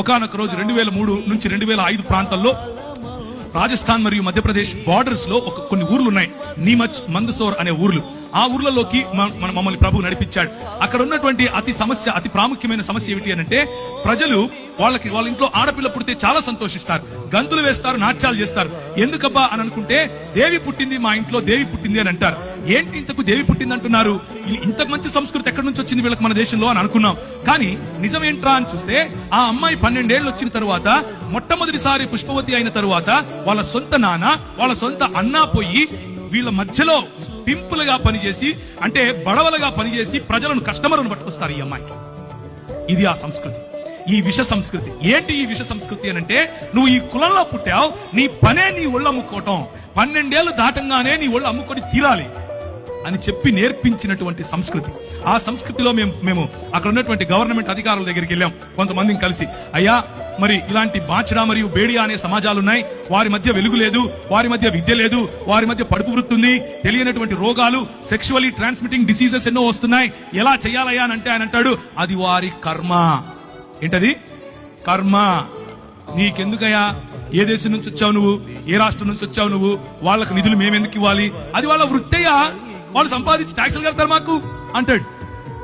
ఒకానొక రోజు 2003 నుంచి 2005 ప్రాంతాల్లో రాజస్థాన్ మరియు మధ్యప్రదేశ్ బార్డర్స్ లో కొన్ని ఊర్లు ఉన్నాయి. నీమచ్, మందసోర్ అనే ఊర్లు. ఆ ఊర్లలోకి మమ్మల్ని ప్రభు నడిపించాడు. అక్కడ ఉన్నటువంటి అతి ప్రాముఖ్యమైన సమస్య ఏమిటి అంటే, ప్రజలు వాళ్ళ ఇంట్లో ఆడపిల్ల పుడితే చాలా సంతోషిస్తారు, గంతులు వేస్తారు, నాట్యాలు చేస్తారు. ఎందుకబ్బా అని అనుకుంటే, దేవి పుట్టింది, మా ఇంట్లో దేవి పుట్టింది అని అంటారు. ఏంటి ఇంతకు దేవి పుట్టింది అంటున్నారు? ఇంతకు మంచి సంస్కృతి ఎక్కడి నుంచి వచ్చింది వీళ్ళకి మన దేశంలో అని అనుకున్నాం. కానీ నిజం ఏంట్రా అని చూస్తే, ఆ అమ్మాయి 12 ఏళ్ళు వచ్చిన తరువాత, మొట్టమొదటిసారి పుష్పవతి అయిన తరువాత, వాళ్ళ సొంత నాన్న, వాళ్ళ సొంత అన్నా పోయి వీళ్ళ మధ్యలో పింపులుగా పనిచేసి, అంటే బడవలుగా పనిచేసి ప్రజలను కస్టమర్లను పట్టుకొస్తారు ఈ అమ్మాయికి. ఇది ఆ సంస్కృతి, ఈ విష సంస్కృతి. ఏంటి ఈ విష సంస్కృతి అని అంటే, నువ్వు ఈ కులంలో పుట్టావు, నీ పనే నీ ఒళ్ళు అమ్ముకోవటం, 12 ఏళ్ళు దాటంగానే నీ ఒళ్ళు అమ్ముకొని తీరాలి అని చెప్పి నేర్పించినటువంటి సంస్కృతి. ఆ సంస్కృతిలో మేము అక్కడ ఉన్నటువంటి గవర్నమెంట్ అధికారుల దగ్గరికి వెళ్ళాం, కొంతమందిని కలిసి. అయ్యా, మరి ఇలాంటి బాచడా మరియు బేడియా అనే సమాజాలు ఉన్నాయి, వారి మధ్య వెలుగు లేదు, వారి మధ్య విద్య లేదు, వారి మధ్య పడుపు వృత్తుంది, తెలియనటువంటి రోగాలు, సెక్షువల్లీ ట్రాన్స్మిటింగ్ డిసీజెస్ ఎన్నో వస్తున్నాయి, ఎలా చేయాలయ్యా అని అంటే ఆయన అంటాడు, అది వారి కర్మ. ఏంటది? కర్మ. నీకెందుకయ్యా? ఏ దేశం నుంచి వచ్చావు నువ్వు? ఏ రాష్ట్రం నుంచి వచ్చావు నువ్వు? వాళ్ళకు నిధులు మేమెందుకు ఇవ్వాలి? అది వాళ్ళ వృత్తయ్యా, వాళ్ళు సంపాదించి ట్యాక్సులు కడతారు మాకు అంటాడు.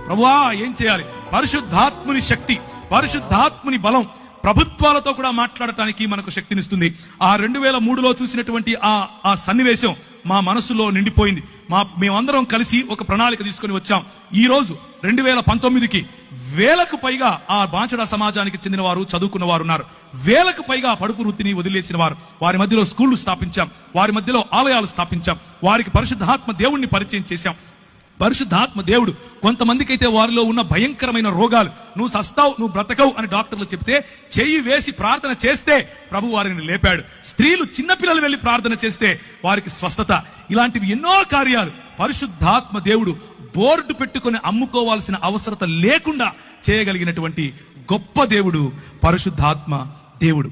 ప్రభువా, ఏం చేయాలి? పరిశుద్ధాత్ముని శక్తి, పరిశుద్ధాత్ముని బలం ప్రభుత్వాలతో కూడా మాట్లాడటానికి మనకు శక్తినిస్తుంది. ఆ 2003లో చూసినటువంటి ఆ సన్నివేశం మా మనసులో నిండిపోయింది. మేమందరం కలిసి ఒక ప్రణాళిక తీసుకుని వచ్చాం. ఈ రోజు 2019కి వేలకు పైగా ఆ బాంచడా సమాజానికి చెందిన వారు, చదువుకున్న వారు ఉన్నారు. వేలకు పైగా పడుపు వృత్తిని వదిలేసిన వారు. వారి మధ్యలో స్కూళ్లు స్థాపించాం, వారి మధ్యలో ఆలయాలు స్థాపించాం, వారికి పరిశుద్ధాత్మ దేవుణ్ణి పరిచయం చేశాం. పరిశుద్ధాత్మ దేవుడు కొంతమందికైతే వారిలో ఉన్న భయంకరమైన రోగాలు, నువ్వు సస్తావు, నువ్వు బ్రతకవు అని డాక్టర్లు చెప్తే చెయ్యి వేసి ప్రార్థన చేస్తే ప్రభు వారిని లేపాడు. స్త్రీలు, చిన్నపిల్లలు వెళ్లి ప్రార్థన చేస్తే వారికి స్వస్థత. ఇలాంటివి ఎన్నో కార్యాలు పరిశుద్ధాత్మ దేవుడు బోర్డు పెట్టుకుని అమ్ముకోవాల్సిన అవసరత లేకుండా చేయగలిగినటువంటి గొప్ప దేవుడు పరిశుద్ధాత్మ దేవుడు.